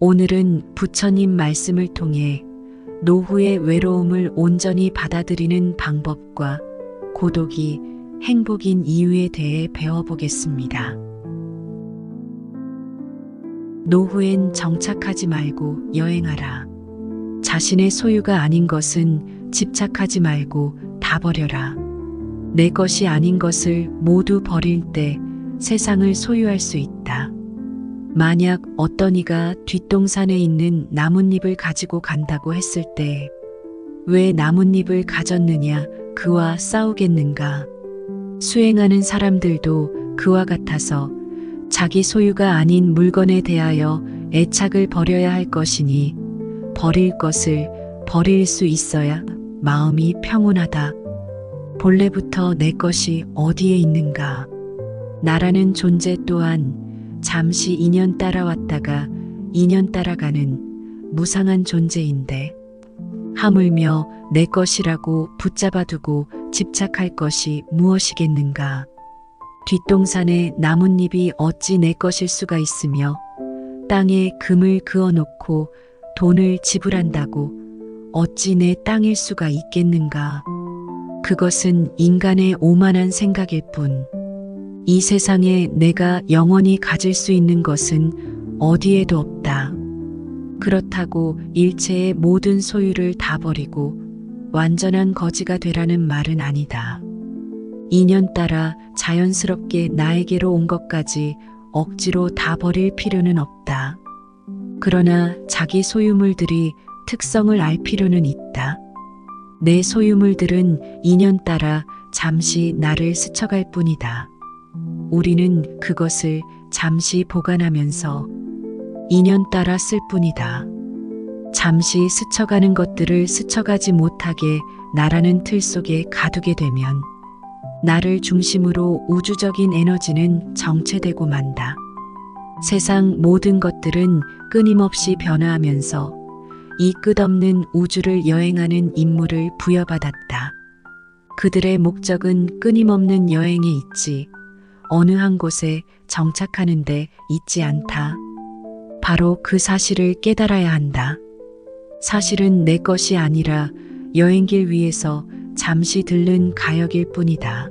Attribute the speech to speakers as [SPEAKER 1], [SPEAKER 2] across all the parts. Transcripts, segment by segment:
[SPEAKER 1] 오늘은 부처님 말씀을 통해 노후의 외로움을 온전히 받아들이는 방법과 고독이 행복인 이유에 대해 배워보겠습니다. 노후엔 정착하지 말고 여행하라. 자신의 소유가 아닌 것은 집착하지 말고 다 버려라. 내 것이 아닌 것을 모두 버릴 때 세상을 소유할 수 있다. 만약 어떤 이가 뒷동산에 있는 나뭇잎을 가지고 간다고 했을 때 왜 나뭇잎을 가졌느냐 그와 싸우겠는가? 수행하는 사람들도 그와 같아서 자기 소유가 아닌 물건에 대하여 애착을 버려야 할 것이니 버릴 것을 버릴 수 있어야 마음이 평온하다. 본래부터 내 것이 어디에 있는가? 나라는 존재 또한 잠시 인연 따라왔다가 인연 따라가는 무상한 존재인데 하물며 내 것이라고 붙잡아두고 집착할 것이 무엇이겠는가? 뒷동산에 나뭇잎이 어찌 내 것일 수가 있으며 땅에 금을 그어놓고 돈을 지불한다고 어찌 내 땅일 수가 있겠는가? 그것은 인간의 오만한 생각일 뿐. 이 세상에 내가 영원히 가질 수 있는 것은 어디에도 없다. 그렇다고 일체의 모든 소유를 다 버리고 완전한 거지가 되라는 말은 아니다. 인연 따라 자연스럽게 나에게로 온 것까지 억지로 다 버릴 필요는 없다. 그러나 자기 소유물들이 특성을 알 필요는 있다. 내 소유물들은 인연 따라 잠시 나를 스쳐갈 뿐이다. 우리는 그것을 잠시 보관하면서 인연 따라 쓸 뿐이다. 잠시 스쳐가는 것들을 스쳐가지 못하게 나라는 틀 속에 가두게 되면 나를 중심으로 우주적인 에너지는 정체되고 만다. 세상 모든 것들은 끊임없이 변화하면서 이 끝없는 우주를 여행하는 임무를 부여받았다. 그들의 목적은 끊임없는 여행에 있지 어느 한 곳에 정착하는 데 있지 않다. 바로 그 사실을 깨달아야 한다. 사실은 내 것이 아니라 여행길 위에서 잠시 들른 가역일 뿐이다.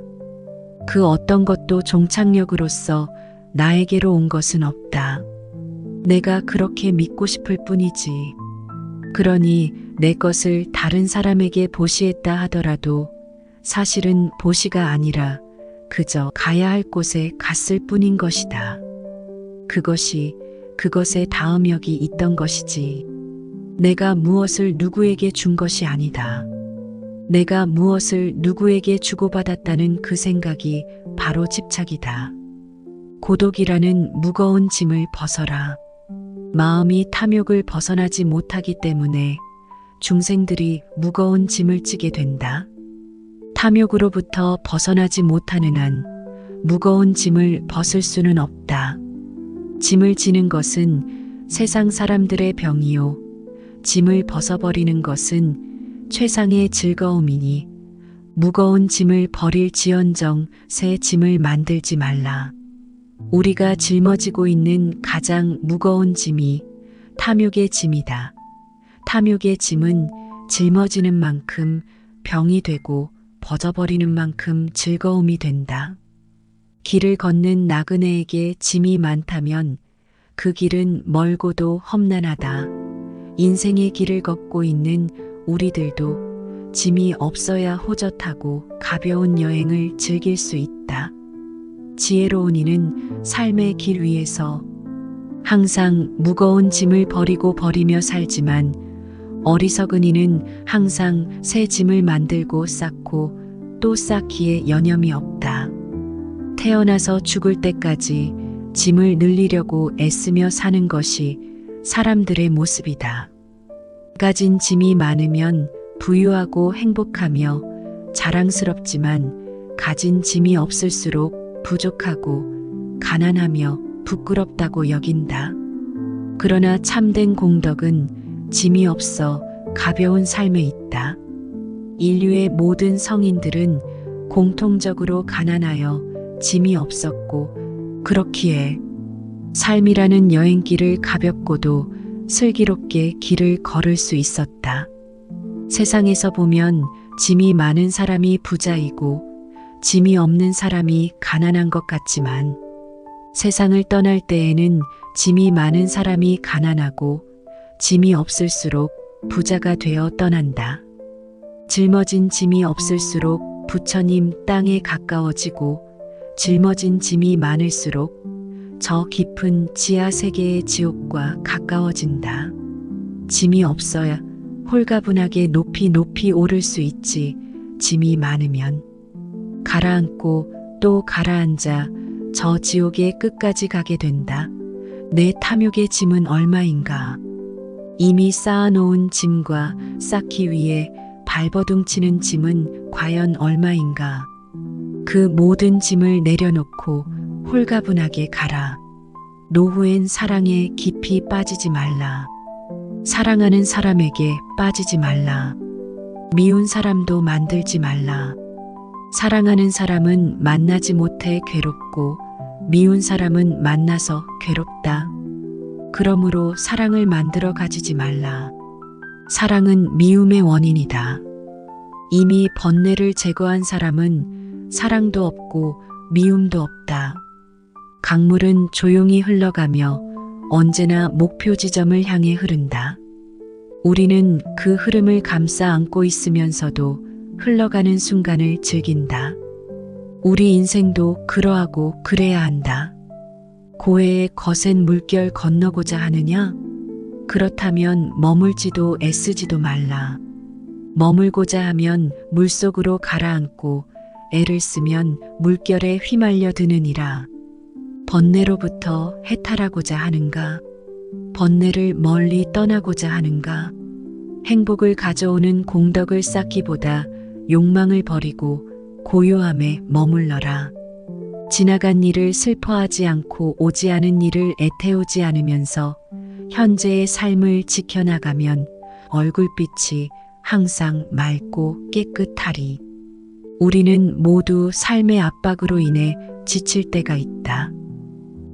[SPEAKER 1] 그 어떤 것도 종착역으로서 나에게로 온 것은 없다. 내가 그렇게 믿고 싶을 뿐이지. 그러니 내 것을 다른 사람에게 보시했다 하더라도 사실은 보시가 아니라 그저 가야 할 곳에 갔을 뿐인 것이다. 그것이 그것의 다음역이 있던 것이지. 내가 무엇을 누구에게 준 것이 아니다. 내가 무엇을 누구에게 주고받았다는 그 생각이 바로 집착이다. 고독이라는 무거운 짐을 벗어라. 마음이 탐욕을 벗어나지 못하기 때문에 중생들이 무거운 짐을 지게 된다. 탐욕으로부터 벗어나지 못하는 한 무거운 짐을 벗을 수는 없다. 짐을 지는 것은 세상 사람들의 병이요. 짐을 벗어버리는 것은 최상의 즐거움이니 무거운 짐을 버릴지언정 새 짐을 만들지 말라. 우리가 짊어지고 있는 가장 무거운 짐이 탐욕의 짐이다. 탐욕의 짐은 짊어지는 만큼 병이 되고 벗어버리는 만큼 즐거움이 된다. 길을 걷는 나그네에게 짐이 많다면 그 길은 멀고도 험난하다. 인생의 길을 걷고 있는 우리들도 짐이 없어야 호젓하고 가벼운 여행을 즐길 수 있다. 지혜로운 이는 삶의 길 위에서 항상 무거운 짐을 버리며 살지만 어리석은 이는 항상 새 짐을 만들고 쌓고 또 쌓기에 여념이 없다. 태어나서 죽을 때까지 짐을 늘리려고 애쓰며 사는 것이 사람들의 모습이다. 가진 짐이 많으면 부유하고 행복하며 자랑스럽지만 가진 짐이 없을수록 부족하고 가난하며 부끄럽다고 여긴다. 그러나 참된 공덕은 짐이 없어 가벼운 삶에 있다. 인류의 모든 성인들은 공통적으로 가난하여 짐이 없었고 그렇기에 삶이라는 여행길을 가볍고도 슬기롭게 길을 걸을 수 있었다. 세상에서 보면 짐이 많은 사람이 부자이고 짐이 없는 사람이 가난한 것 같지만 세상을 떠날 때에는 짐이 많은 사람이 가난하고 짐이 없을수록 부자가 되어 떠난다. 짊어진 짐이 없을수록 부처님 땅에 가까워지고 짊어진 짐이 많을수록 저 깊은 지하 세계의 지옥과 가까워진다. 짐이 없어야 홀가분하게 높이 높이 오를 수 있지. 짐이 많으면 가라앉고 또 가라앉아 저 지옥의 끝까지 가게 된다. 내 탐욕의 짐은 얼마인가? 이미 쌓아놓은 짐과 쌓기 위해 발버둥치는 짐은 과연 얼마인가? 그 모든 짐을 내려놓고 홀가분하게 가라. 노후엔 사랑에 깊이 빠지지 말라. 사랑하는 사람에게 빠지지 말라. 미운 사람도 만들지 말라. 사랑하는 사람은 만나지 못해 괴롭고 미운 사람은 만나서 괴롭다. 그러므로 사랑을 만들어 가지지 말라. 사랑은 미움의 원인이다. 이미 번뇌를 제거한 사람은 사랑도 없고 미움도 없다. 강물은 조용히 흘러가며 언제나 목표 지점을 향해 흐른다. 우리는 그 흐름을 감싸 안고 있으면서도 흘러가는 순간을 즐긴다. 우리 인생도 그러하고 그래야 한다. 고해의 거센 물결 건너고자 하느냐? 그렇다면 머물지도 애쓰지도 말라. 머물고자 하면 물속으로 가라앉고 애를 쓰면 물결에 휘말려 드느니라. 번뇌로부터 해탈하고자 하는가? 번뇌를 멀리 떠나고자 하는가? 행복을 가져오는 공덕을 쌓기보다 욕망을 버리고 고요함에 머물러라. 지나간 일을 슬퍼하지 않고 오지 않은 일을 애태우지 않으면서 현재의 삶을 지켜나가면 얼굴빛이 항상 맑고 깨끗하리. 우리는 모두 삶의 압박으로 인해 지칠 때가 있다.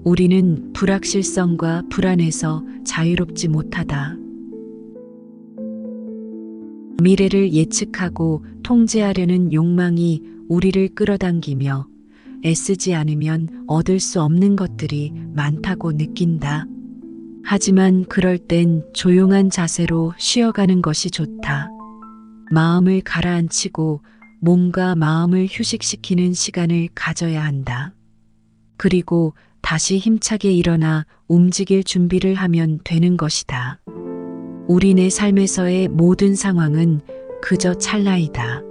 [SPEAKER 1] 우리는 불확실성과 불안에서 자유롭지 못하다. 미래를 예측하고 통제하려는 욕망이 우리를 끌어당기며 애쓰지 않으면 얻을 수 없는 것들이 많다고 느낀다. 하지만 그럴 땐 조용한 자세로 쉬어가는 것이 좋다. 마음을 가라앉히고 몸과 마음을 휴식시키는 시간을 가져야 한다. 그리고 다시 힘차게 일어나 움직일 준비를 하면 되는 것이다. 우리네 삶에서의 모든 상황은 그저 찰나이다.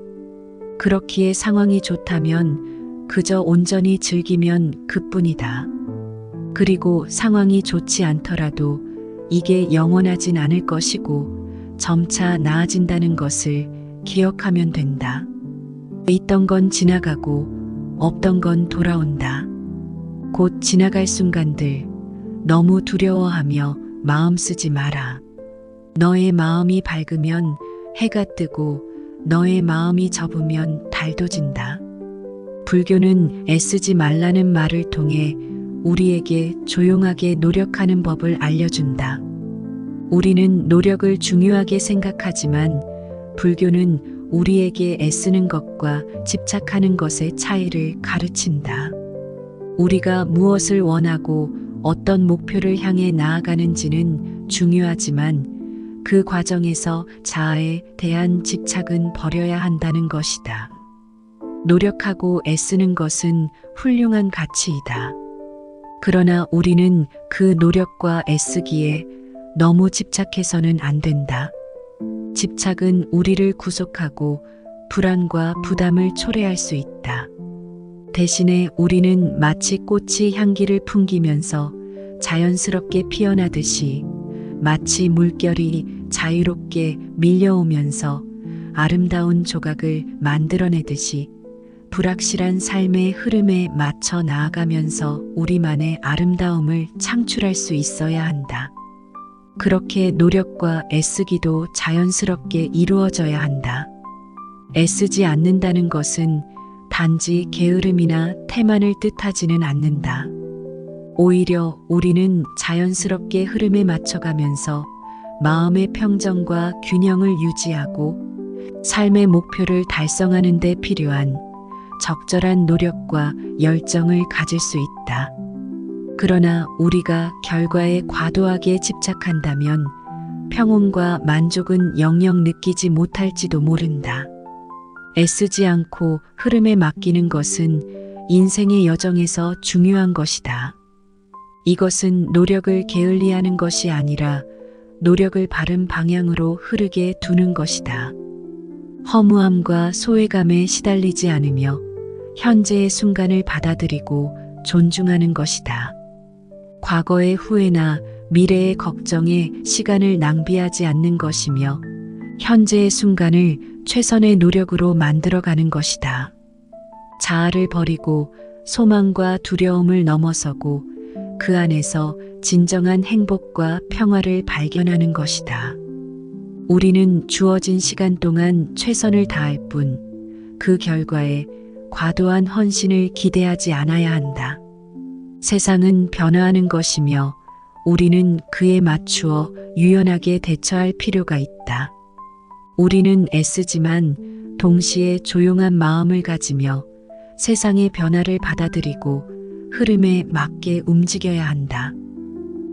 [SPEAKER 1] 그렇기에 상황이 좋다면 그저 온전히 즐기면 그뿐이다. 그리고 상황이 좋지 않더라도 이게 영원하진 않을 것이고 점차 나아진다는 것을 기억하면 된다. 있던 건 지나가고 없던 건 돌아온다. 곧 지나갈 순간들 너무 두려워하며 마음 쓰지 마라. 너의 마음이 밝으면 해가 뜨고 너의 마음이 접으면 달도 진다. 불교는 애쓰지 말라는 말을 통해 우리에게 조용하게 노력하는 법을 알려준다. 우리는 노력을 중요하게 생각하지만 불교는 우리에게 애쓰는 것과 집착하는 것의 차이를 가르친다. 우리가 무엇을 원하고 어떤 목표를 향해 나아가는지는 중요하지만 그 과정에서 자아에 대한 집착은 버려야 한다는 것이다. 노력하고 애쓰는 것은 훌륭한 가치이다. 그러나 우리는 그 노력과 애쓰기에 너무 집착해서는 안 된다. 집착은 우리를 구속하고 불안과 부담을 초래할 수 있다. 대신에 우리는 마치 꽃이 향기를 풍기면서 자연스럽게 피어나듯이 마치 물결이 자유롭게 밀려오면서 아름다운 조각을 만들어내듯이 불확실한 삶의 흐름에 맞춰 나아가면서 우리만의 아름다움을 창출할 수 있어야 한다. 그렇게 노력과 애쓰기도 자연스럽게 이루어져야 한다. 애쓰지 않는다는 것은 단지 게으름이나 태만을 뜻하지는 않는다. 오히려 우리는 자연스럽게 흐름에 맞춰가면서 마음의 평정과 균형을 유지하고 삶의 목표를 달성하는 데 필요한 적절한 노력과 열정을 가질 수 있다. 그러나 우리가 결과에 과도하게 집착한다면 평온과 만족은 영영 느끼지 못할지도 모른다. 애쓰지 않고 흐름에 맡기는 것은 인생의 여정에서 중요한 것이다. 이것은 노력을 게을리하는 것이 아니라 노력을 바른 방향으로 흐르게 두는 것이다. 허무함과 소외감에 시달리지 않으며 현재의 순간을 받아들이고 존중하는 것이다. 과거의 후회나 미래의 걱정에 시간을 낭비하지 않는 것이며 현재의 순간을 최선의 노력으로 만들어가는 것이다. 자아를 버리고 소망과 두려움을 넘어서고 그 안에서 진정한 행복과 평화를 발견하는 것이다. 우리는 주어진 시간 동안 최선을 다할 뿐 그 결과에 과도한 헌신을 기대하지 않아야 한다. 세상은 변화하는 것이며 우리는 그에 맞추어 유연하게 대처할 필요가 있다. 우리는 애쓰지만 동시에 조용한 마음을 가지며 세상의 변화를 받아들이고 흐름에 맞게 움직여야 한다.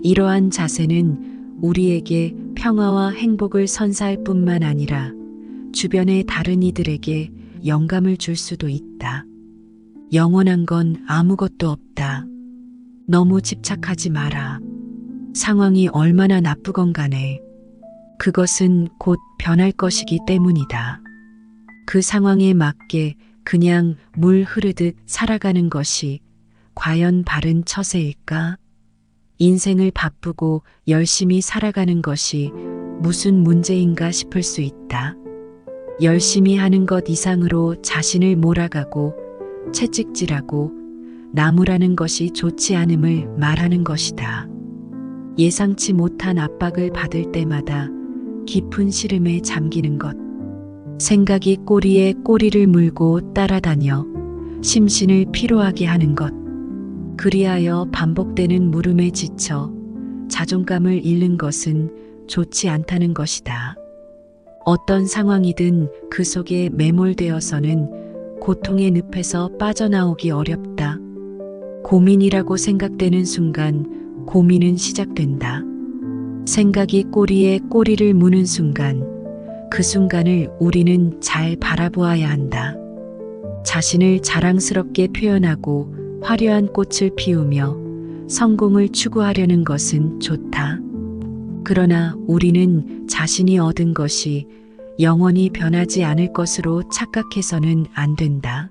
[SPEAKER 1] 이러한 자세는 우리에게 평화와 행복을 선사할 뿐만 아니라 주변의 다른 이들에게 영감을 줄 수도 있다. 영원한 건 아무것도 없다. 너무 집착하지 마라. 상황이 얼마나 나쁘건 간에 그것은 곧 변할 것이기 때문이다. 그 상황에 맞게 그냥 물 흐르듯 살아가는 것이 과연 바른 처세일까? 인생을 바쁘고 열심히 살아가는 것이 무슨 문제인가 싶을 수 있다. 열심히 하는 것 이상으로 자신을 몰아가고 채찍질하고 나무라는 것이 좋지 않음을 말하는 것이다. 예상치 못한 압박을 받을 때마다 깊은 시름에 잠기는 것. 생각이 꼬리에 꼬리를 물고 따라다녀 심신을 피로하게 하는 것. 그리하여 반복되는 물음에 지쳐 자존감을 잃는 것은 좋지 않다는 것이다. 어떤 상황이든 그 속에 매몰되어서는 고통의 늪에서 빠져나오기 어렵다. 고민이라고 생각되는 순간 고민은 시작된다. 생각이 꼬리에 꼬리를 무는 순간 그 순간을 우리는 잘 바라보아야 한다. 자신을 자랑스럽게 표현하고 화려한 꽃을 피우며 성공을 추구하려는 것은 좋다. 그러나 우리는 자신이 얻은 것이 영원히 변하지 않을 것으로 착각해서는 안 된다.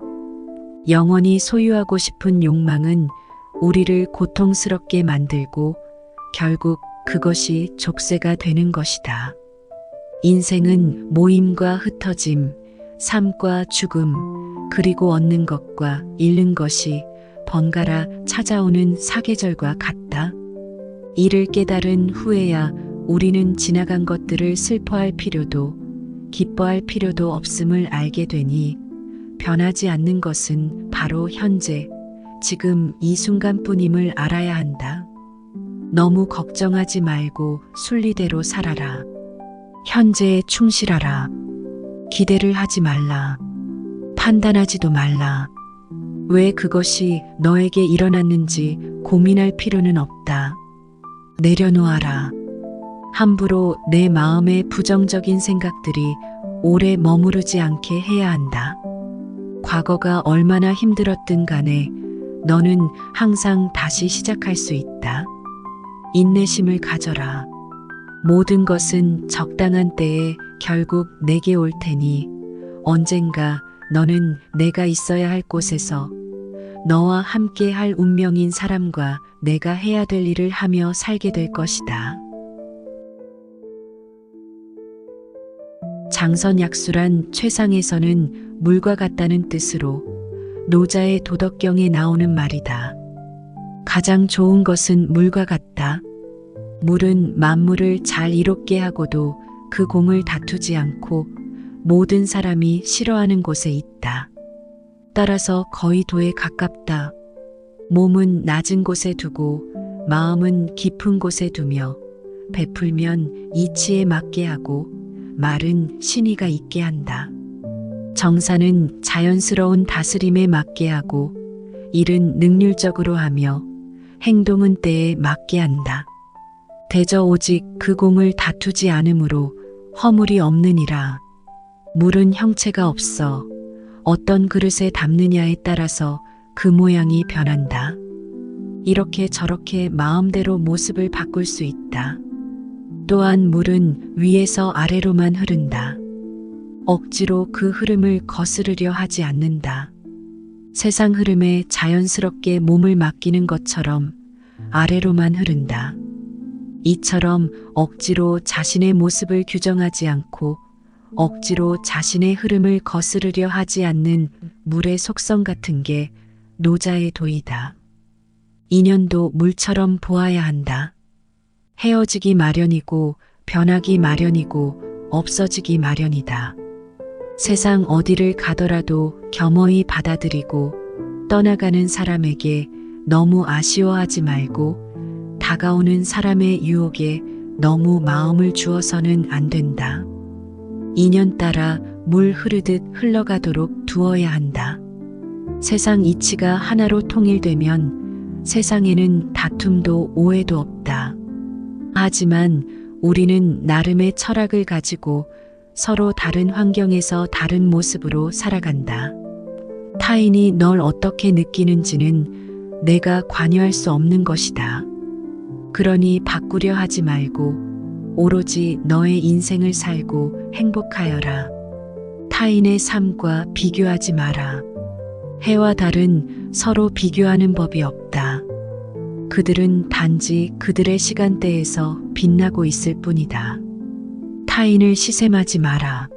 [SPEAKER 1] 영원히 소유하고 싶은 욕망은 우리를 고통스럽게 만들고 결국 그것이 족쇄가 되는 것이다. 인생은 모임과 흩어짐, 삶과 죽음, 그리고 얻는 것과 잃는 것이 번갈아 찾아오는 사계절과 같다. 이를 깨달은 후에야 우리는 지나간 것들을 슬퍼할 필요도 기뻐할 필요도 없음을 알게 되니 변하지 않는 것은 바로 현재, 지금 이 순간뿐임을 알아야 한다. 너무 걱정하지 말고 순리대로 살아라. 현재에 충실하라. 기대를 하지 말라. 판단하지도 말라. 왜 그것이 너에게 일어났는지 고민할 필요는 없다. 내려놓아라. 함부로 내 마음에 부정적인 생각들이 오래 머무르지 않게 해야 한다. 과거가 얼마나 힘들었든 간에 너는 항상 다시 시작할 수 있다. 인내심을 가져라. 모든 것은 적당한 때에 결국 내게 올 테니 언젠가 너는 내가 있어야 할 곳에서 너와 함께 할 운명인 사람과 내가 해야 될 일을 하며 살게 될 것이다. 장선약수란 최상에서는 물과 같다는 뜻으로 노자의 도덕경에 나오는 말이다. 가장 좋은 것은 물과 같다. 물은 만물을 잘 이롭게 하고도 그 공을 다투지 않고 모든 사람이 싫어하는 곳에 있다. 따라서 거의 도에 가깝다. 몸은 낮은 곳에 두고 마음은 깊은 곳에 두며 베풀면 이치에 맞게 하고 말은 신의가 있게 한다. 정사는 자연스러운 다스림에 맞게 하고 일은 능률적으로 하며 행동은 때에 맞게 한다. 대저 오직 그 공을 다투지 않으므로 허물이 없느니라. 물은 형체가 없어 어떤 그릇에 담느냐에 따라서 그 모양이 변한다. 이렇게 저렇게 마음대로 모습을 바꿀 수 있다. 또한 물은 위에서 아래로만 흐른다. 억지로 그 흐름을 거스르려 하지 않는다. 세상 흐름에 자연스럽게 몸을 맡기는 것처럼 아래로만 흐른다. 이처럼 억지로 자신의 모습을 규정하지 않고 억지로 자신의 흐름을 거스르려 하지 않는 물의 속성 같은 게 노자의 도이다. 인연도 물처럼 보아야 한다. 헤어지기 마련이고 변하기 마련이고 없어지기 마련이다. 세상 어디를 가더라도 겸허히 받아들이고 떠나가는 사람에게 너무 아쉬워하지 말고 다가오는 사람의 유혹에 너무 마음을 주어서는 안 된다. 인연 따라 물 흐르듯 흘러가도록 두어야 한다. 세상 이치가 하나로 통일되면 세상에는 다툼도 오해도 없다. 하지만 우리는 나름의 철학을 가지고 서로 다른 환경에서 다른 모습으로 살아간다. 타인이 널 어떻게 느끼는지는 내가 관여할 수 없는 것이다. 그러니 바꾸려 하지 말고 오로지 너의 인생을 살고 행복하여라. 타인의 삶과 비교하지 마라. 해와 달은 서로 비교하는 법이 없다. 그들은 단지 그들의 시간대에서 빛나고 있을 뿐이다. 타인을 시샘하지 마라.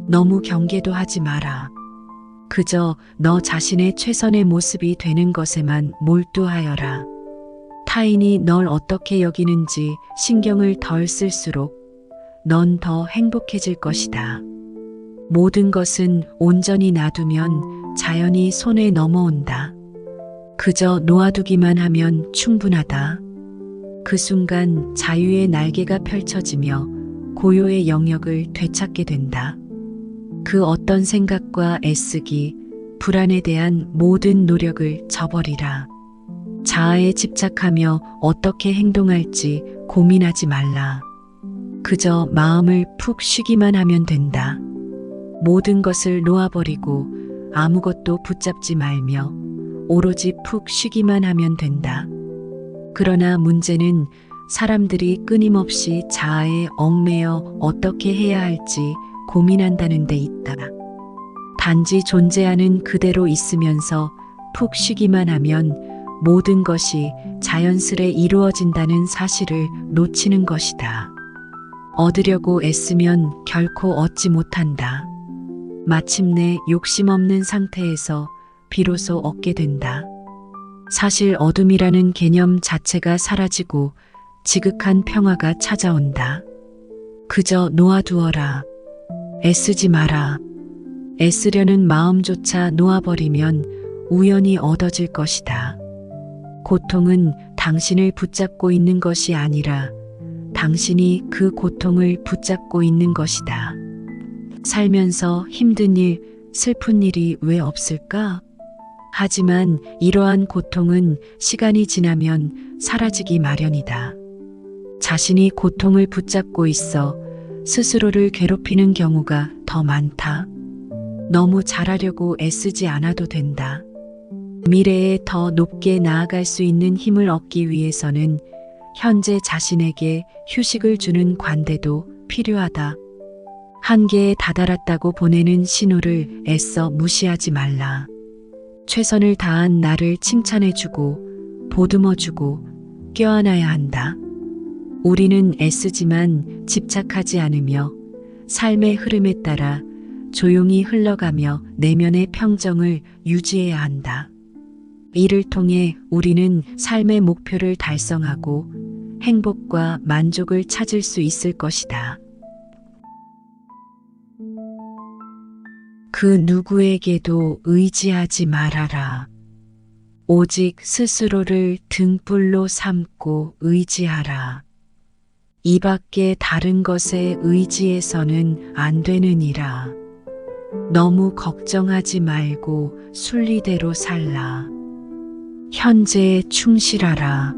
[SPEAKER 1] 너무 경계도 하지 마라. 그저 너 자신의 최선의 모습이 되는 것에만 몰두하여라. 타인이 널 어떻게 여기는지 신경을 덜 쓸수록 넌 더 행복해질 것이다. 모든 것은 온전히 놔두면 자연히 손에 넘어온다. 그저 놓아두기만 하면 충분하다. 그 순간 자유의 날개가 펼쳐지며 고요의 영역을 되찾게 된다. 그 어떤 생각과 애쓰기, 불안에 대한 모든 노력을 저버리라. 자아에 집착하며 어떻게 행동할지 고민하지 말라. 그저 마음을 푹 쉬기만 하면 된다. 모든 것을 놓아버리고 아무것도 붙잡지 말며 오로지 푹 쉬기만 하면 된다. 그러나 문제는 사람들이 끊임없이 자아에 얽매여 어떻게 해야 할지 고민한다는 데 있다. 단지 존재하는 그대로 있으면서 푹 쉬기만 하면 모든 것이 자연스레 이루어진다는 사실을 놓치는 것이다. 얻으려고 애쓰면 결코 얻지 못한다. 마침내 욕심 없는 상태에서 비로소 얻게 된다. 사실 어둠이라는 개념 자체가 사라지고 지극한 평화가 찾아온다. 그저 놓아두어라. 애쓰지 마라. 애쓰려는 마음조차 놓아버리면 우연히 얻어질 것이다. 고통은 당신을 붙잡고 있는 것이 아니라 당신이 그 고통을 붙잡고 있는 것이다. 살면서 힘든 일, 슬픈 일이 왜 없을까? 하지만 이러한 고통은 시간이 지나면 사라지기 마련이다. 자신이 고통을 붙잡고 있어 스스로를 괴롭히는 경우가 더 많다. 너무 잘하려고 애쓰지 않아도 된다. 미래에 더 높게 나아갈 수 있는 힘을 얻기 위해서는 현재 자신에게 휴식을 주는 관대도 필요하다. 한계에 다다랐다고 보내는 신호를 애써 무시하지 말라. 최선을 다한 나를 칭찬해주고 보듬어주고 껴안아야 한다. 우리는 애쓰지만 집착하지 않으며 삶의 흐름에 따라 조용히 흘러가며 내면의 평정을 유지해야 한다. 이를 통해 우리는 삶의 목표를 달성하고 행복과 만족을 찾을 수 있을 것이다. 그 누구에게도 의지하지 말아라. 오직 스스로를 등불로 삼고 의지하라. 이 밖에 다른 것에 의지해서는 안 되느니라. 너무 걱정하지 말고 순리대로 살라. 현재에 충실하라.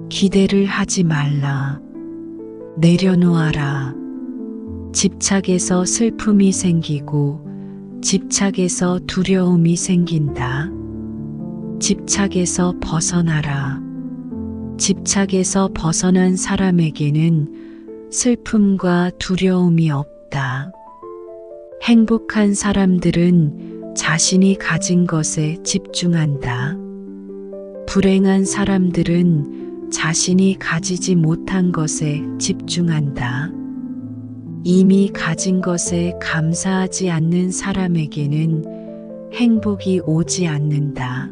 [SPEAKER 1] 기대를 하지 말라. 내려놓아라. 집착에서 슬픔이 생기고 집착에서 두려움이 생긴다. 집착에서 벗어나라. 집착에서 벗어난 사람에게는 슬픔과 두려움이 없다. 행복한 사람들은 자신이 가진 것에 집중한다. 불행한 사람들은 자신이 가지지 못한 것에 집중한다. 이미 가진 것에 감사하지 않는 사람에게는 행복이 오지 않는다.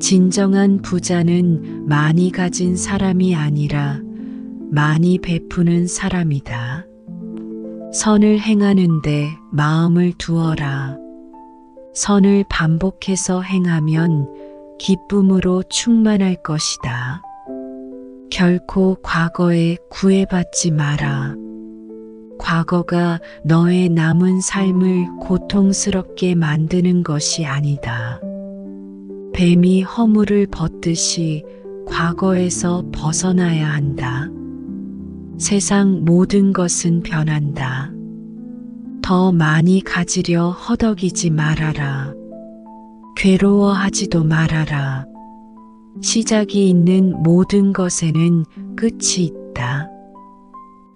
[SPEAKER 1] 진정한 부자는 많이 가진 사람이 아니라 많이 베푸는 사람이다. 선을 행하는데 마음을 두어라. 선을 반복해서 행하면 기쁨으로 충만할 것이다. 결코 과거에 구애받지 마라. 과거가 너의 남은 삶을 고통스럽게 만드는 것이 아니다. 뱀이 허물을 벗듯이 과거에서 벗어나야 한다. 세상 모든 것은 변한다. 더 많이 가지려 허덕이지 말아라. 괴로워하지도 말아라. 시작이 있는 모든 것에는 끝이 있다.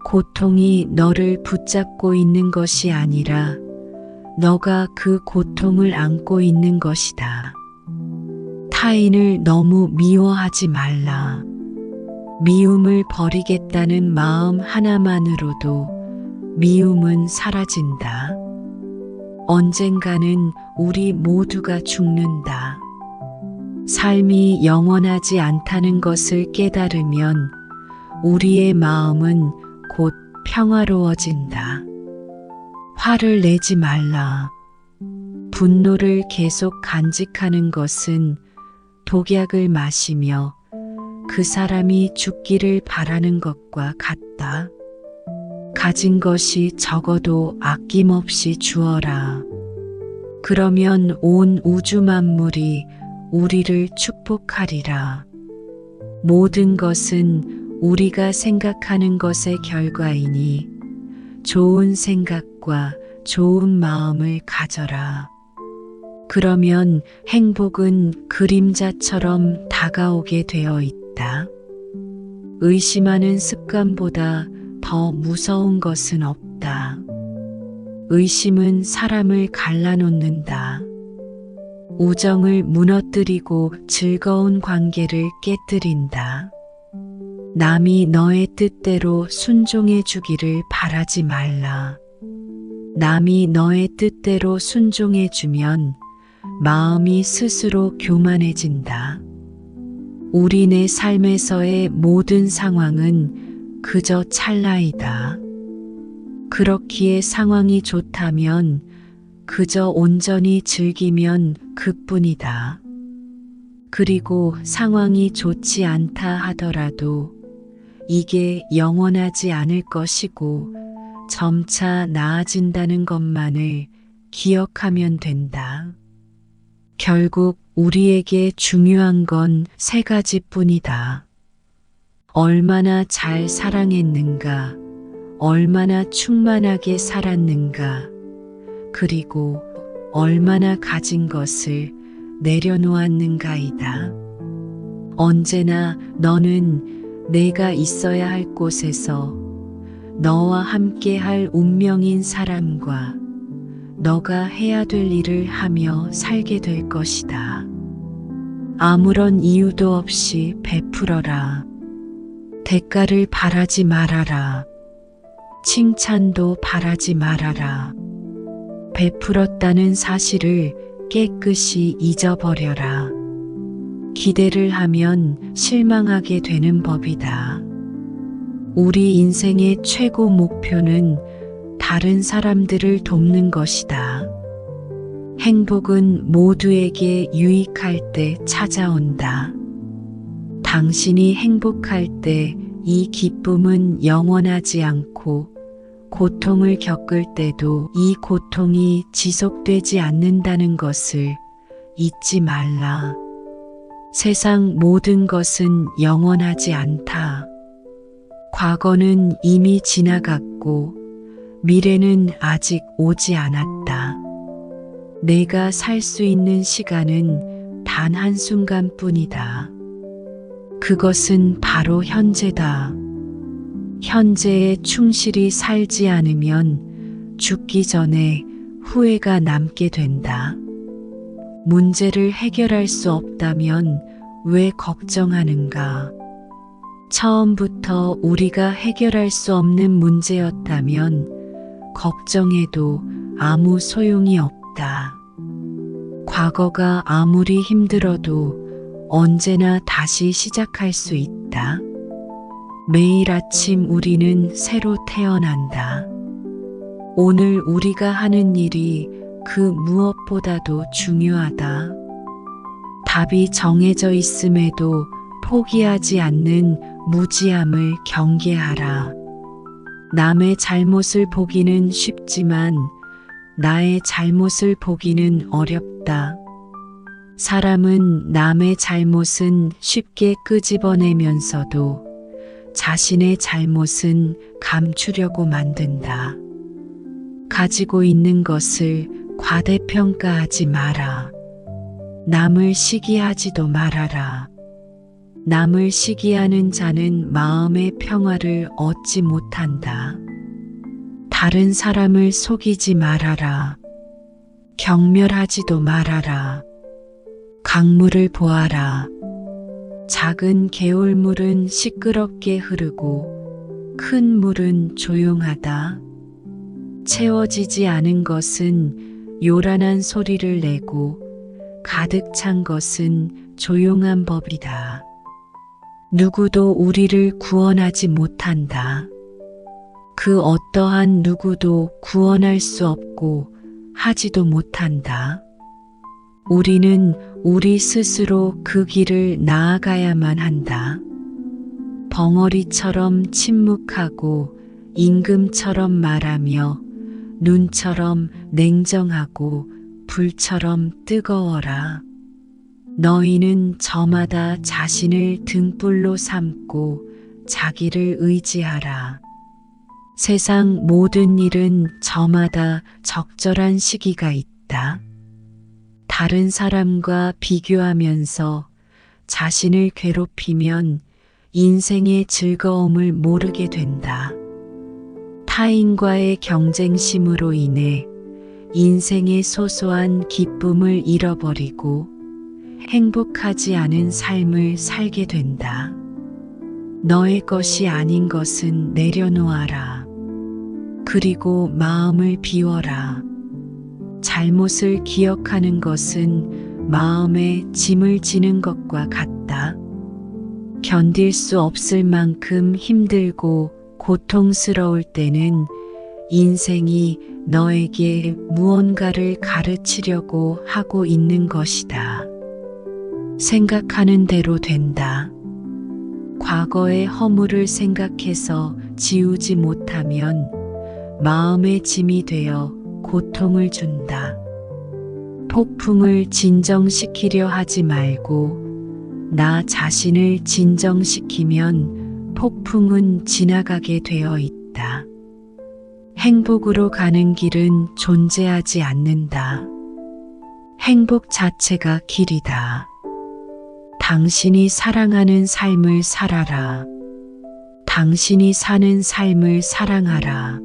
[SPEAKER 1] 고통이 너를 붙잡고 있는 것이 아니라 너가 그 고통을 안고 있는 것이다. 타인을 너무 미워하지 말라. 미움을 버리겠다는 마음 하나만으로도 미움은 사라진다. 언젠가는 우리 모두가 죽는다. 삶이 영원하지 않다는 것을 깨달으면 우리의 마음은 곧 평화로워진다. 화를 내지 말라. 분노를 계속 간직하는 것은 독약을 마시며 그 사람이 죽기를 바라는 것과 같다. 가진 것이 적어도 아낌없이 주어라. 그러면 온 우주 만물이 우리를 축복하리라. 모든 것은 우리가 생각하는 것의 결과이니 좋은 생각과 좋은 마음을 가져라. 그러면 행복은 그림자처럼 다가오게 되어 있다. 의심하는 습관보다 더 무서운 것은 없다. 의심은 사람을 갈라놓는다. 우정을 무너뜨리고 즐거운 관계를 깨뜨린다. 남이 너의 뜻대로 순종해 주기를 바라지 말라. 남이 너의 뜻대로 순종해 주면 마음이 스스로 교만해진다. 우리네 삶에서의 모든 상황은 그저 찰나이다. 그렇기에 상황이 좋다면 그저 온전히 즐기면 그뿐이다. 그리고 상황이 좋지 않다 하더라도 이게 영원하지 않을 것이고 점차 나아진다는 것만을 기억하면 된다. 결국 우리에게 중요한 건 세 가지뿐이다. 얼마나 잘 사랑했는가, 얼마나 충만하게 살았는가, 그리고 얼마나 가진 것을 내려놓았는가이다. 언제나 너는 내가 있어야 할 곳에서 너와 함께 할 운명인 사람과 너가 해야 될 일을 하며 살게 될 것이다. 아무런 이유도 없이 베풀어라. 대가를 바라지 말아라. 칭찬도 바라지 말아라. 베풀었다는 사실을 깨끗이 잊어버려라. 기대를 하면 실망하게 되는 법이다. 우리 인생의 최고 목표는 다른 사람들을 돕는 것이다. 행복은 모두에게 유익할 때 찾아온다. 당신이 행복할 때 이 기쁨은 영원하지 않고 고통을 겪을 때도 이 고통이 지속되지 않는다는 것을 잊지 말라. 세상 모든 것은 영원하지 않다. 과거는 이미 지나갔고 미래는 아직 오지 않았다. 내가 살 수 있는 시간은 단 한순간뿐이다. 그것은 바로 현재다. 현재에 충실히 살지 않으면 죽기 전에 후회가 남게 된다. 문제를 해결할 수 없다면 왜 걱정하는가? 처음부터 우리가 해결할 수 없는 문제였다면 걱정해도 아무 소용이 없다. 과거가 아무리 힘들어도 언제나 다시 시작할 수 있다. 매일 아침 우리는 새로 태어난다. 오늘 우리가 하는 일이 그 무엇보다도 중요하다. 답이 정해져 있음에도 포기하지 않는 무지함을 경계하라. 남의 잘못을 보기는 쉽지만 나의 잘못을 보기는 어렵다. 사람은 남의 잘못은 쉽게 끄집어내면서도 자신의 잘못은 감추려고 만든다. 가지고 있는 것을 과대평가하지 마라. 남을 시기하지도 말아라. 남을 시기하는 자는 마음의 평화를 얻지 못한다. 다른 사람을 속이지 말아라. 경멸하지도 말아라. 강물을 보아라. 작은 개울물은 시끄럽게 흐르고 큰 물은 조용하다. 채워지지 않은 것은 요란한 소리를 내고 가득 찬 것은 조용한 법이다. 누구도 우리를 구원하지 못한다. 그 어떠한 누구도 구원할 수 없고 하지도 못한다. 우리는 우리 스스로 그 길을 나아가야만 한다. 벙어리처럼 침묵하고 임금처럼 말하며 눈처럼 냉정하고 불처럼 뜨거워라. 너희는 저마다 자신을 등불로 삼고 자기를 의지하라. 세상 모든 일은 저마다 적절한 시기가 있다. 다른 사람과 비교하면서 자신을 괴롭히면 인생의 즐거움을 모르게 된다. 타인과의 경쟁심으로 인해 인생의 소소한 기쁨을 잃어버리고 행복하지 않은 삶을 살게 된다. 너의 것이 아닌 것은 내려놓아라. 그리고 마음을 비워라. 잘못을 기억하는 것은 마음에 짐을 지는 것과 같다. 견딜 수 없을 만큼 힘들고 고통스러울 때는 인생이 너에게 무언가를 가르치려고 하고 있는 것이다. 생각하는 대로 된다. 과거의 허물을 생각해서 지우지 못하면 마음의 짐이 되어 고통을 준다. 폭풍을 진정시키려 하지 말고 나 자신을 진정시키면 폭풍은 지나가게 되어 있다. 행복으로 가는 길은 존재하지 않는다. 행복 자체가 길이다. 당신이 사랑하는 삶을 살아라. 당신이 사는 삶을 사랑하라.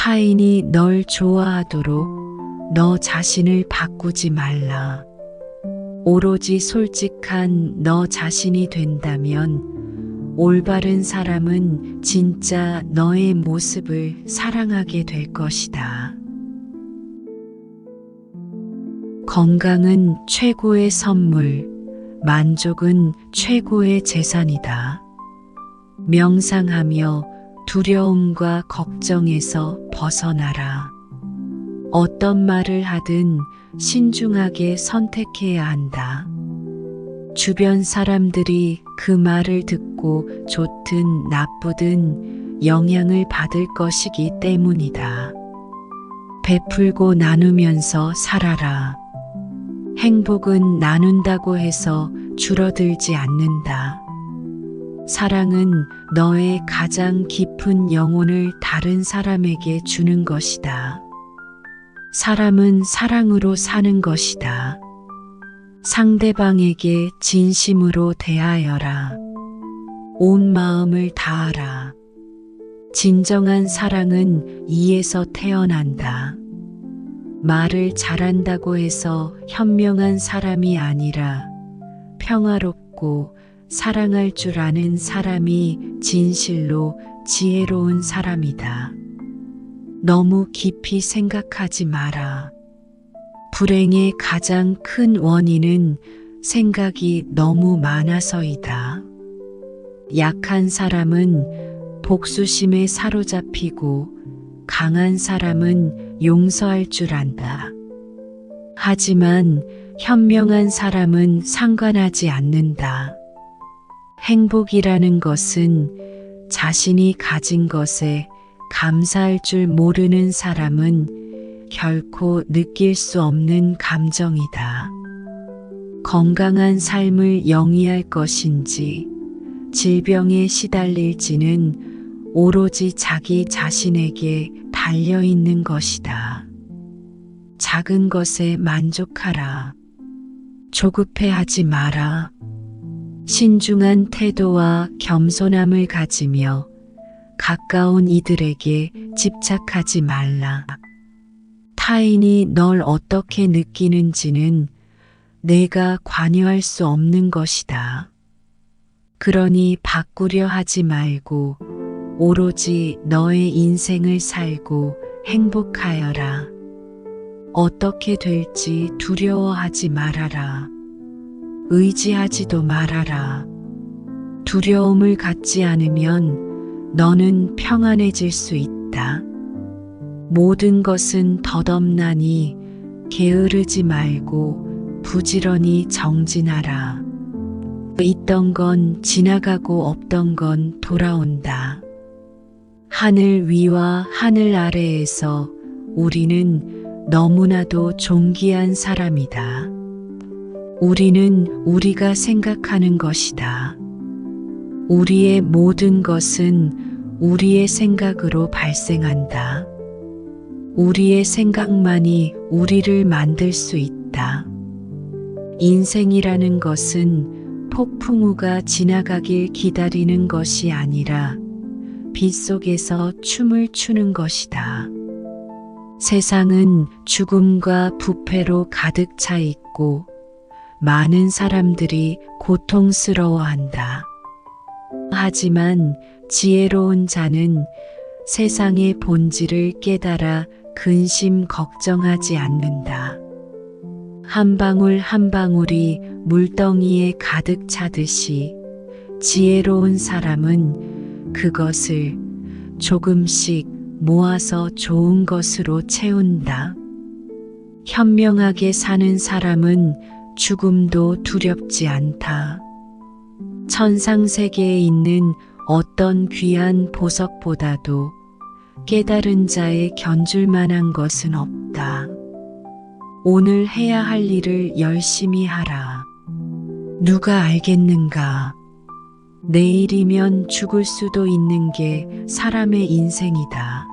[SPEAKER 1] 타인이 널 좋아하도록 너 자신을 바꾸지 말라. 오로지 솔직한 너 자신이 된다면 올바른 사람은 진짜 너의 모습을 사랑하게 될 것이다. 건강은 최고의 선물, 만족은 최고의 재산이다. 명상하며 두려움과 걱정에서 벗어나라. 어떤 말을 하든 신중하게 선택해야 한다. 주변 사람들이 그 말을 듣고 좋든 나쁘든 영향을 받을 것이기 때문이다. 베풀고 나누면서 살아라. 행복은 나눈다고 해서 줄어들지 않는다. 사랑은 너의 가장 깊은 영혼을 다른 사람에게 주는 것이다. 사람은 사랑으로 사는 것이다. 상대방에게 진심으로 대하여라. 온 마음을 다하라. 진정한 사랑은 이에서 태어난다. 말을 잘한다고 해서 현명한 사람이 아니라 평화롭고 사랑할 줄 아는 사람이 진실로 지혜로운 사람이다. 너무 깊이 생각하지 마라. 불행의 가장 큰 원인은 생각이 너무 많아서이다. 약한 사람은 복수심에 사로잡히고 강한 사람은 용서할 줄 안다. 하지만 현명한 사람은 상관하지 않는다. 행복이라는 것은 자신이 가진 것에 감사할 줄 모르는 사람은 결코 느낄 수 없는 감정이다. 건강한 삶을 영위할 것인지 질병에 시달릴지는 오로지 자기 자신에게 달려 있는 것이다. 작은 것에 만족하라. 조급해하지 마라. 신중한 태도와 겸손함을 가지며 가까운 이들에게 집착하지 말라. 타인이 널 어떻게 느끼는지는 내가 관여할 수 없는 것이다. 그러니 바꾸려 하지 말고 오로지 너의 인생을 살고 행복하여라. 어떻게 될지 두려워하지 말아라. 의지하지도 말아라. 두려움을 갖지 않으면 너는 평안해질 수 있다. 모든 것은 덧없나니 게으르지 말고 부지런히 정진하라. 있던 건 지나가고 없던 건 돌아온다. 하늘 위와 하늘 아래에서 우리는 너무나도 존귀한 사람이다. 우리는 우리가 생각하는 것이다. 우리의 모든 것은 우리의 생각으로 발생한다. 우리의 생각만이 우리를 만들 수 있다. 인생이라는 것은 폭풍우가 지나가길 기다리는 것이 아니라 빗속에서 춤을 추는 것이다. 세상은 죽음과 부패로 가득 차 있고 많은 사람들이 고통스러워한다. 하지만 지혜로운 자는 세상의 본질을 깨달아 근심 걱정하지 않는다. 한 방울 한 방울이 물덩이에 가득 차듯이 지혜로운 사람은 그것을 조금씩 모아서 좋은 것으로 채운다. 현명하게 사는 사람은 죽음도 두렵지 않다. 천상세계에 있는 어떤 귀한 보석보다도 깨달은 자의 견줄 만한 것은 없다. 오늘 해야 할 일을 열심히 하라. 누가 알겠는가? 내일이면 죽을 수도 있는 게 사람의 인생이다.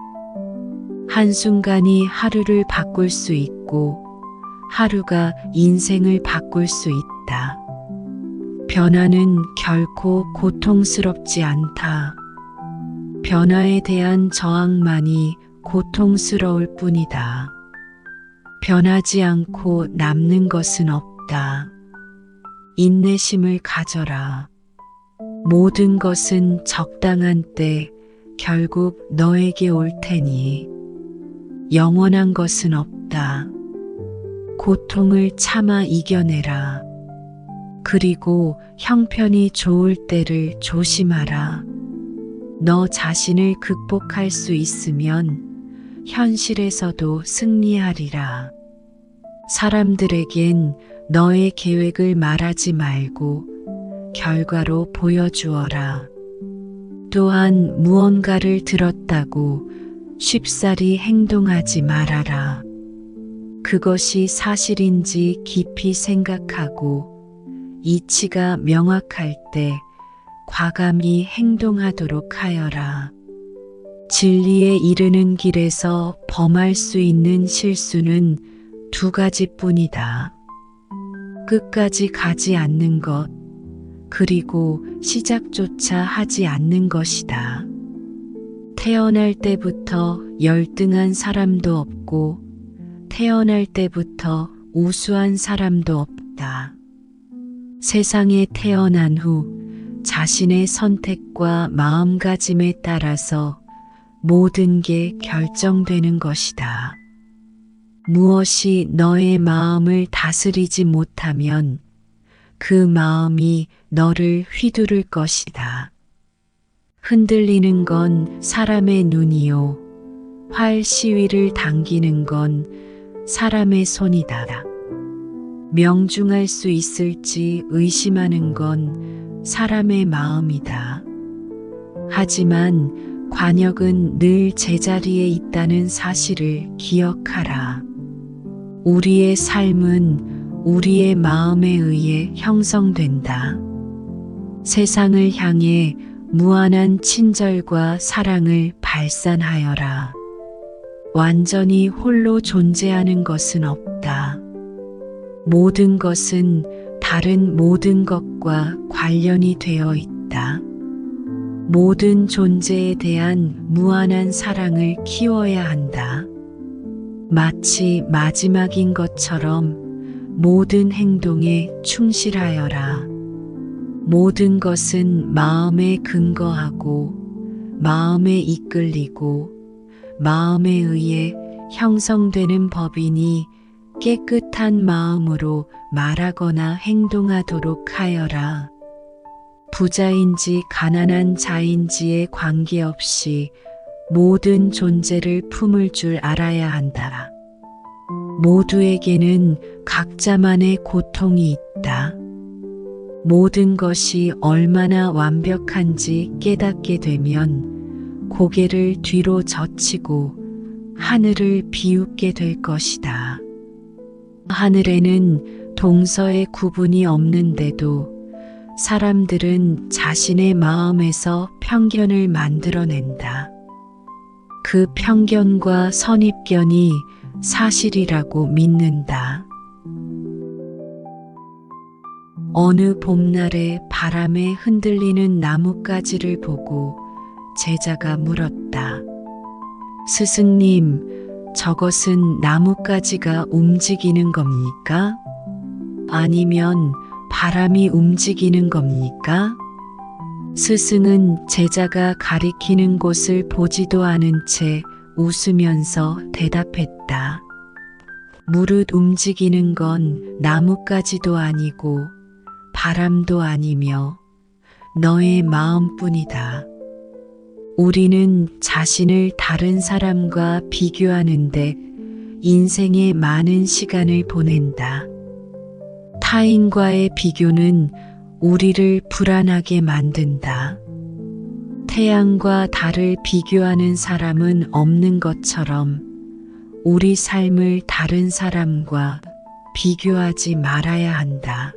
[SPEAKER 1] 한순간이 하루를 바꿀 수 있고 하루가 인생을 바꿀 수 있다. 변화는 결코 고통스럽지 않다. 변화에 대한 저항만이 고통스러울 뿐이다. 변하지 않고 남는 것은 없다. 인내심을 가져라. 모든 것은 적당한 때 결국 너에게 올 테니 영원한 것은 없다. 고통을 참아 이겨내라. 그리고 형편이 좋을 때를 조심하라. 너 자신을 극복할 수 있으면 현실에서도 승리하리라. 사람들에겐 너의 계획을 말하지 말고 결과로 보여주어라. 또한 무언가를 들었다고 쉽사리 행동하지 말아라. 그것이 사실인지 깊이 생각하고 이치가 명확할 때 과감히 행동하도록 하여라. 진리에 이르는 길에서 범할 수 있는 실수는 두 가지뿐이다. 끝까지 가지 않는 것, 그리고 시작조차 하지 않는 것이다. 태어날 때부터 열등한 사람도 없고 태어날 때부터 우수한 사람도 없다. 세상에 태어난 후 자신의 선택과 마음가짐에 따라서 모든 게 결정되는 것이다. 무엇이 너의 마음을 다스리지 못하면 그 마음이 너를 휘두를 것이다. 흔들리는 건 사람의 눈이요. 활 시위를 당기는 건 사람의 손이다. 명중할 수 있을지 의심하는 건 사람의 마음이다. 하지만 관역은 늘 제자리에 있다는 사실을 기억하라. 우리의 삶은 우리의 마음에 의해 형성된다. 세상을 향해 무한한 친절과 사랑을 발산하여라. 완전히 홀로 존재하는 것은 없다. 모든 것은 다른 모든 것과 관련이 되어 있다. 모든 존재에 대한 무한한 사랑을 키워야 한다. 마치 마지막인 것처럼 모든 행동에 충실하여라. 모든 것은 마음에 근거하고 마음에 이끌리고 마음에 의해 형성되는 법이니 깨끗한 마음으로 말하거나 행동하도록 하여라. 부자인지 가난한 자인지에 관계없이 모든 존재를 품을 줄 알아야 한다. 모두에게는 각자만의 고통이 있다. 모든 것이 얼마나 완벽한지 깨닫게 되면 고개를 뒤로 젖히고 하늘을 비웃게 될 것이다. 하늘에는 동서의 구분이 없는데도 사람들은 자신의 마음에서 편견을 만들어낸다. 그 편견과 선입견이 사실이라고 믿는다. 어느 봄날에 바람에 흔들리는 나뭇가지를 보고 제자가 물었다. 스승님, 저것은 나뭇가지가 움직이는 겁니까? 아니면 바람이 움직이는 겁니까? 스승은 제자가 가리키는 곳을 보지도 않은 채 웃으면서 대답했다. 무릇 움직이는 건 나뭇가지도 아니고 바람도 아니며 너의 마음뿐이다. 우리는 자신을 다른 사람과 비교하는데 인생의 많은 시간을 보낸다. 타인과의 비교는 우리를 불안하게 만든다. 태양과 달을 비교하는 사람은 없는 것처럼 우리 삶을 다른 사람과 비교하지 말아야 한다.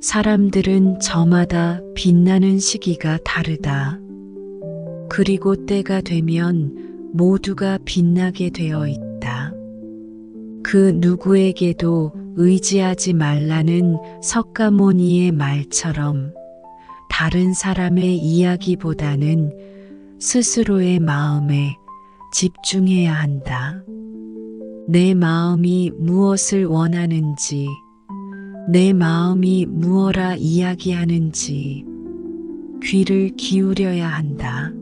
[SPEAKER 1] 사람들은 저마다 빛나는 시기가 다르다. 그리고 때가 되면 모두가 빛나게 되어 있다. 그 누구에게도 의지하지 말라는 석가모니의 말처럼 다른 사람의 이야기보다는 스스로의 마음에 집중해야 한다. 내 마음이 무엇을 원하는지, 내 마음이 무엇라 이야기하는지 귀를 기울여야 한다.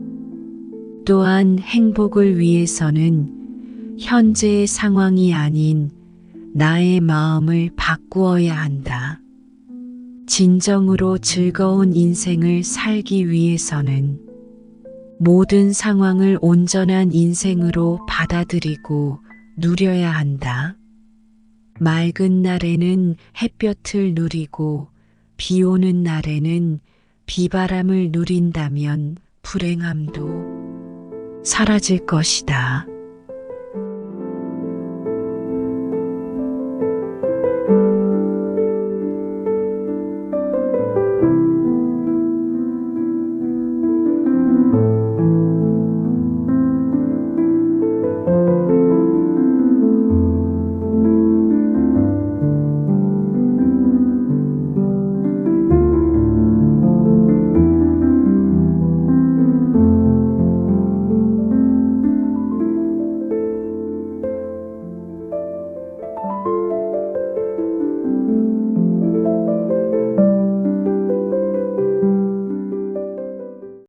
[SPEAKER 1] 또한 행복을 위해서는 현재의 상황이 아닌 나의 마음을 바꾸어야 한다. 진정으로 즐거운 인생을 살기 위해서는 모든 상황을 온전한 인생으로 받아들이고 누려야 한다. 맑은 날에는 햇볕을 누리고 비 오는 날에는 비바람을 누린다면 불행함도 사라질 것이다.